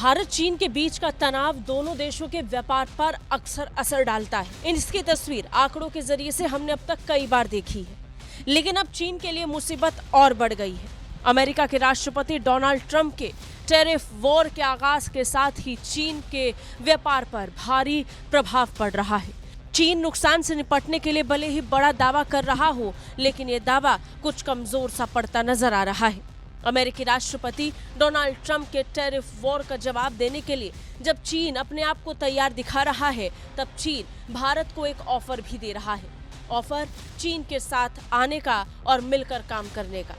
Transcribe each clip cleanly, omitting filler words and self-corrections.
भारत चीन के बीच का तनाव दोनों देशों के व्यापार पर अक्सर असर डालता है। इसकी तस्वीर आंकड़ों के जरिए से हमने अब तक कई बार देखी है, लेकिन अब चीन के लिए मुसीबत और बढ़ गई है। अमेरिका के राष्ट्रपति डोनाल्ड ट्रंप के टैरिफ वॉर के आगाज के साथ ही चीन के व्यापार पर भारी प्रभाव पड़ रहा है। चीन नुकसान से निपटने के लिए भले ही बड़ा दावा कर रहा हो, लेकिन ये दावा कुछ कमजोर सा पड़ता नजर आ रहा है। अमेरिकी राष्ट्रपति डोनाल्ड ट्रंप के टैरिफ वॉर का जवाब देने के लिए जब चीन अपने आप को तैयार दिखा रहा है, तब चीन भारत को एक ऑफर भी दे रहा है। ऑफर चीन के साथ आने का और मिलकर काम करने का।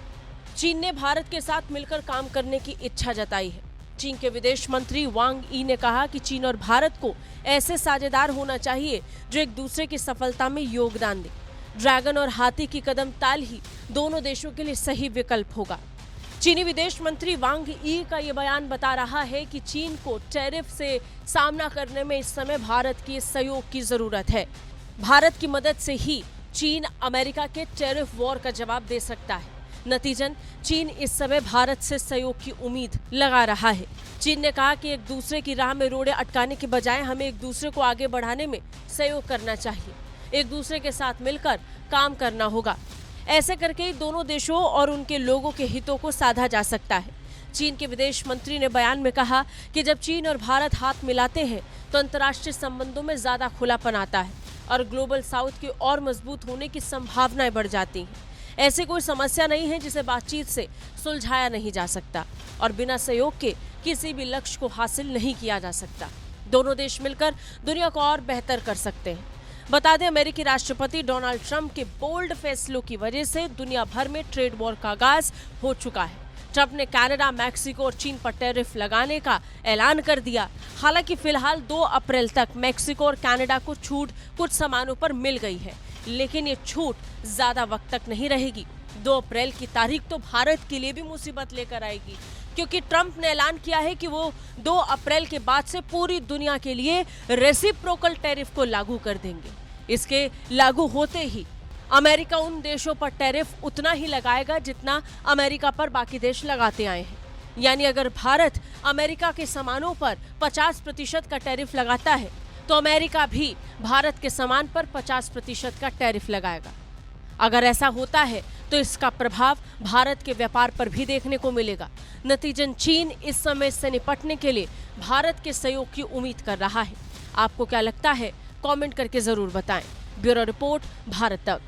चीन ने भारत के साथ मिलकर काम करने की इच्छा जताई है। चीन के विदेश मंत्री वांग यी ने कहा कि चीन और भारत को ऐसे साझेदार होना चाहिए जो एक दूसरे की सफलता में योगदान दे। ड्रैगन और हाथी की कदम ताल ही दोनों देशों के लिए सही विकल्प होगा। चीनी विदेश मंत्री वांग यी का ये बयान बता रहा है कि चीन को टैरिफ से सामना करने में इस समय भारत के सहयोग की जरूरत है। भारत की मदद से ही चीन अमेरिका के टैरिफ वॉर का जवाब दे सकता है। नतीजन चीन इस समय भारत से सहयोग की उम्मीद लगा रहा है। चीन ने कहा कि एक दूसरे की राह में रोड़े अटकाने के बजाय हमें एक दूसरे को आगे बढ़ाने में सहयोग करना चाहिए। एक दूसरे के साथ मिलकर काम करना होगा। ऐसे करके ही दोनों देशों और उनके लोगों के हितों को साधा जा सकता है। चीन के विदेश मंत्री ने बयान में कहा कि जब चीन और भारत हाथ मिलाते हैं तो अंतर्राष्ट्रीय संबंधों में ज्यादा खुलापन आता है और ग्लोबल साउथ की और मजबूत होने की संभावनाएं बढ़ जाती हैं। ऐसी कोई समस्या नहीं है जिसे बातचीत से सुलझाया नहीं जा सकता और बिना सहयोग के किसी भी लक्ष्य को हासिल नहीं किया जा सकता। दोनों देश मिलकर दुनिया को और बेहतर कर सकते हैं। बता दें, अमेरिकी राष्ट्रपति डोनाल्ड ट्रंप के बोल्ड फैसलों की वजह से दुनिया भर में ट्रेड वॉर का आगाज हो चुका है। ट्रंप ने कनाडा, मैक्सिको और चीन पर टैरिफ लगाने का ऐलान कर दिया। हालांकि फिलहाल 2 अप्रैल तक मैक्सिको और कनाडा को छूट कुछ सामानों पर मिल गई है, लेकिन ये छूट ज्यादा वक्त तक नहीं रहेगी। 2 अप्रैल की तारीख तो भारत के लिए भी मुसीबत लेकर आएगी, क्योंकि ट्रंप ने ऐलान किया है कि वो 2 अप्रैल के बाद से पूरी दुनिया के लिए रेसिप्रोकल टैरिफ को लागू कर देंगे। इसके लागू होते ही अमेरिका उन देशों पर टैरिफ उतना ही लगाएगा जितना अमेरिका पर बाकी देश लगाते आए हैं। यानी अगर भारत अमेरिका के सामानों पर 50% का टैरिफ लगाता है, तो अमेरिका भी भारत के सामान पर 50% का टैरिफ लगाएगा। अगर ऐसा होता है तो इसका प्रभाव भारत के व्यापार पर भी देखने को मिलेगा। नतीजन चीन इस समय से निपटने के लिए भारत के सहयोग की उम्मीद कर रहा है। आपको क्या लगता है? कमेंट करके जरूर बताएं। ब्यूरो रिपोर्ट, भारत तक।